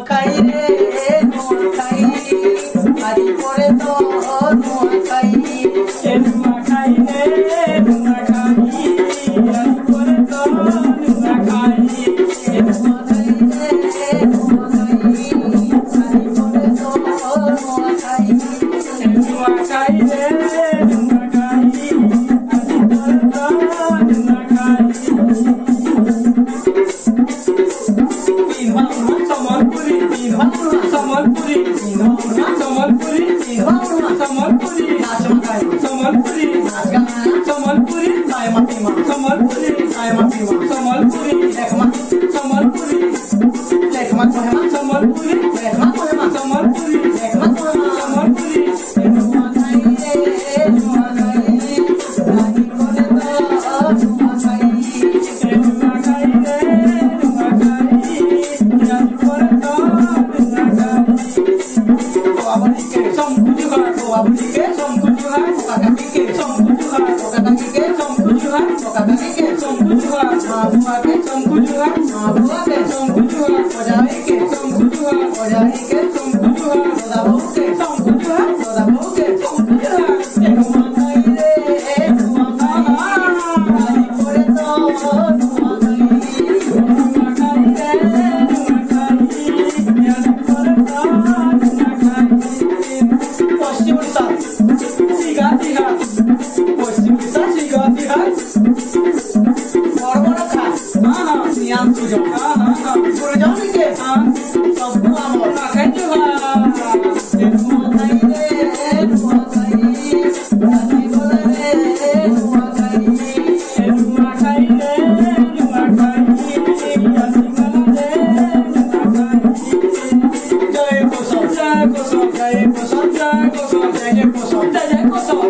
নোয়াখাই রে নোয়াখাই আজ করে তো নোয়াখাই নোয়াখাই রে নোয়াখাই আজ করে তো নোয়াখাই নোয়াখাই রে নোয়াখাই আজ করে তো নোয়াখাই নোয়াখাই রে নোয়াখাই আজ করে তো নোয়াখাই সম্বলপুরি সম্বলপুরি সম্বলপুরি সম্বলপুরি নাচমাকাই সম্বলপুরি নাচগানা সম্বলপুরি সায়মা পিমা সম্বলপুরি সায়মা পিমা সম্বলপুরি লেখমা সম্বলপুরি লেখমা কোহেমা সম্বলপুরি লেখমা কোহেমা সম্বলপুরি লেখমা কোহেমা সম্বলপুরি নোয়াখাই রে নোয়াখাই আজ করে তো নোয়াখাই নোয়াখাই রে নোয়াখাই আজ করে তো নোয়াখাই বাবুলিকে সম্পুজুহা বাবুলিকে সম্পুজুহা কাকাকিকে সম্পুজুহা কাকাকিকে সম্পুজুহা কাকাকিকে সম্পুজুহা মাবুয়াকে সম্পুজুহা মাবুয়াকে সম্পুজুহা ওজাইকে সম্পুজুহা ওজাইকে সম্পুজুহা দাদাবুকে সম্পুজুহা দাদাবুকে সম্পুজুহা নোয়াখাই রে নোয়াখাই আজ করে তো নোয়াখাই নোয়াখাই রে নোয়াখাই আজ করে তো নোয়াখাই পশ্চিম উড়িষ্যা দিঘা দিঘা পশ্চিম উড়িষ্যা দিঘা দিঘা বড় বড় খাস নিয়াম পুজো পুরো জমিকে সব আমার নোয়াখাই জোহা নোয়াখাই রে নোয়াখাই আজ করে রে নোয়াখাই নোয়াখাই রে নোয়াখাই আজ করে নোয়াখাই জয় কোসম জয় কোসম জয় কোসম জয় কোসম জয় কোসম জয় কোসম